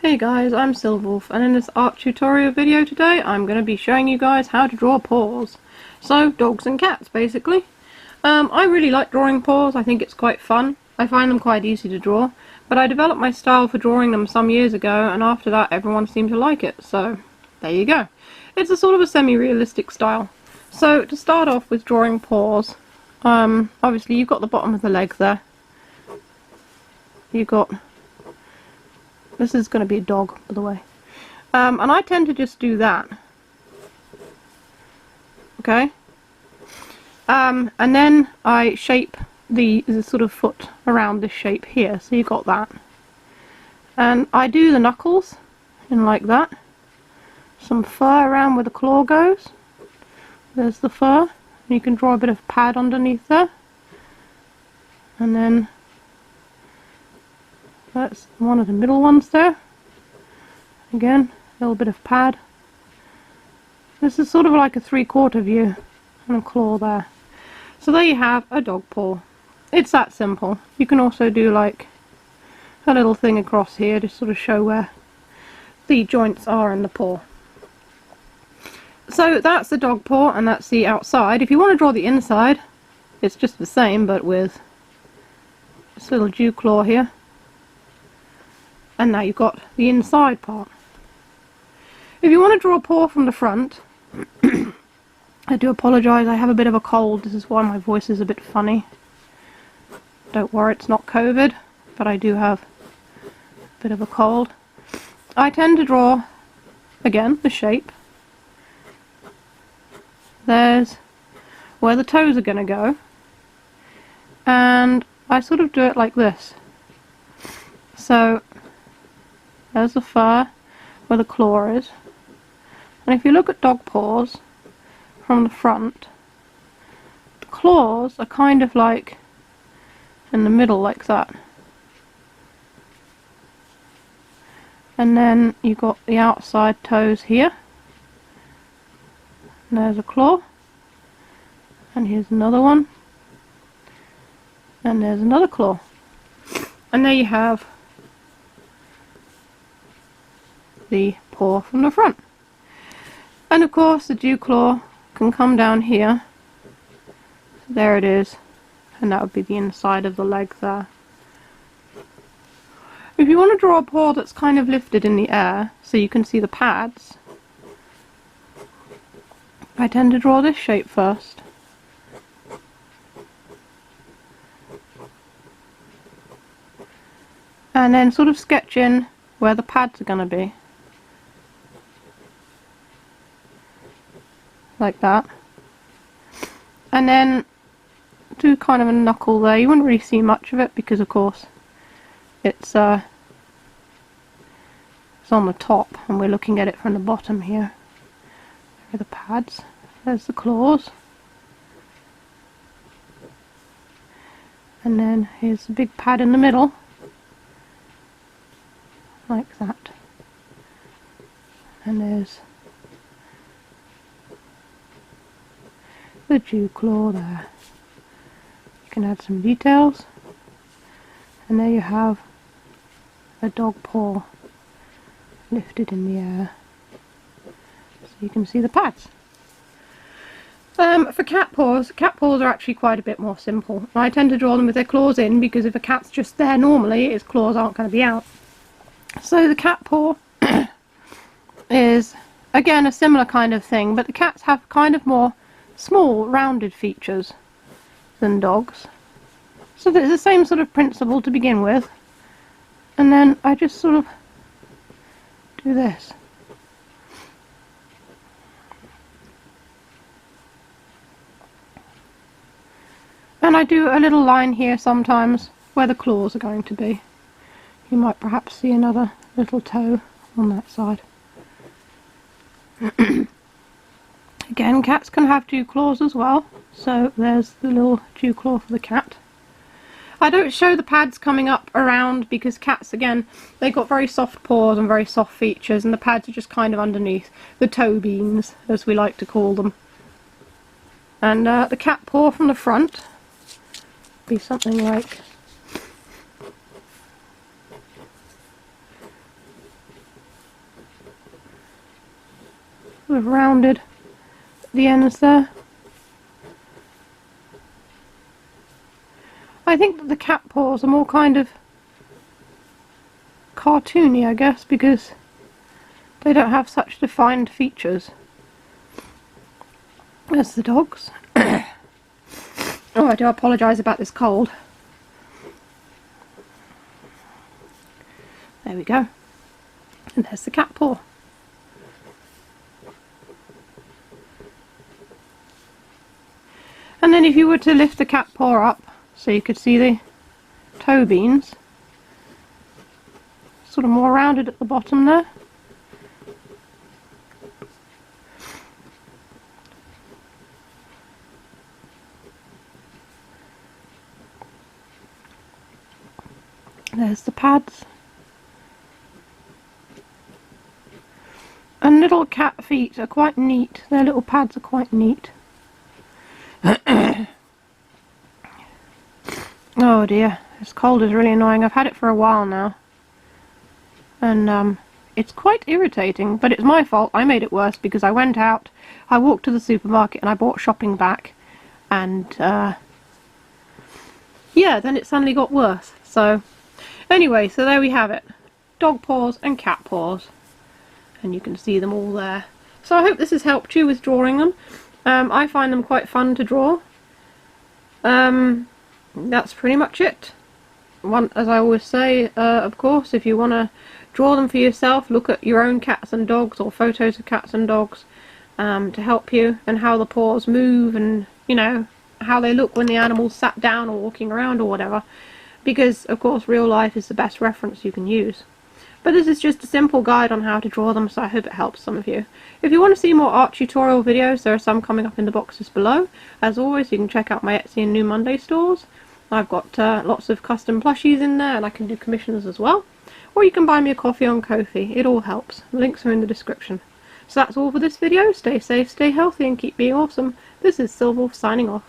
Hey guys, I'm Silverwolf, and in this art tutorial video today I'm going to be showing you guys how to draw paws. So, dogs and cats basically. I really like drawing paws. I think it's quite fun. I find them quite easy to draw, but I developed my style for drawing them some years ago, and after that everyone seemed to like it, so there you go. It's a sort of a semi-realistic style. So to start off with drawing paws, obviously you've got the bottom of the leg there. You've got... This is going to be a dog, by the way. And I tend to just do that. Okay? And then I shape the sort of foot around this shape here. So you've got that. And I do the knuckles in like that. Some fur around where the claw goes. There's the fur. And you can draw a bit of pad underneath there. And then that's one of the middle ones there. Again, a little bit of pad. This is sort of like a 3/4 view and a claw there. So there you have a dog paw. It's that simple. You can also do like a little thing across here to sort of show where the joints are in the paw. So that's the dog paw and that's the outside. If you want to draw the inside, it's just the same but with this little dew claw here. And now you've got the inside part. If you want to draw a paw from the front, I do apologise, I have a bit of a cold, this is why my voice is a bit funny. Don't worry, it's not COVID, but I do have a bit of a cold. I tend to draw, again, the shape. There's where the toes are going to go. And I sort of do it like this. So, there's the fur where the claw is. And if you look at dog paws from the front, the claws are kind of like in the middle like that. And then you've got the outside toes here. And there's a claw. And here's another one. And there's another claw. And there you have the paw from the front. And of course the dew claw can come down here. There it is. And that would be the inside of the leg there. If you want to draw a paw that's kind of lifted in the air so you can see the pads, I tend to draw this shape first. And then sort of sketch in where the pads are going to be. Like that. And then do kind of a knuckle there. You wouldn't really see much of it because of course it's on the top and we're looking at it from the bottom here. There are the pads. There's the claws. And then here's the big pad in the middle. Like that. And there's the dew claw there. You can add some details. And there you have a dog paw lifted in the air. So you can see the pads. For cat paws are actually quite a bit more simple. I tend to draw them with their claws in because if a cat's just there normally, its claws aren't going to be out. So the cat paw is again a similar kind of thing, but the cats have kind of more small rounded features than dogs. So there's the same sort of principle to begin with, and then I just sort of do this. And I do a little line here sometimes where the claws are going to be. You might perhaps see another little toe on that side. Again, cats can have dew claws as well, so there's the little dew claw for the cat. I don't show the pads coming up around because cats, again, they've got very soft paws and very soft features, and the pads are just kind of underneath, the toe beans, as we like to call them. And the cat paw from the front would be something like sort of rounded at the ends there. I think that the cat paws are more kind of cartoony, I guess, because they don't have such defined features as the dogs. Oh, I do apologise about this cold. There we go. And there's the cat paw. And then if you were to lift the cat paw up so you could see the toe beans, sort of more rounded at the bottom there. There's the pads. And little cat feet are quite neat. Their little pads are quite neat. Oh dear, this cold is really annoying. I've had it for a while now. And it's quite irritating, but it's my fault. I made it worse because I went out, I walked to the supermarket and I bought shopping back. And yeah, then it suddenly got worse. So anyway, so there we have it. Dog paws and cat paws. And you can see them all there. So I hope this has helped you with drawing them. I find them quite fun to draw. That's pretty much it. As I always say, of course, if you want to draw them for yourself, look at your own cats and dogs or photos of cats and dogs to help you, and how the paws move, and you know how they look when the animal's sat down or walking around or whatever, because of course real life is the best reference you can use. But this is just a simple guide on how to draw them, so I hope it helps some of you. If you want to see more art tutorial videos, there are some coming up in the boxes below. As always, you can check out my Etsy and New Monday stores. I've got lots of custom plushies in there, and I can do commissions as well. Or you can buy me a coffee on Ko-fi. It all helps. Links are in the description. So that's all for this video. Stay safe, stay healthy, and keep being awesome. This is Silverwolf signing off.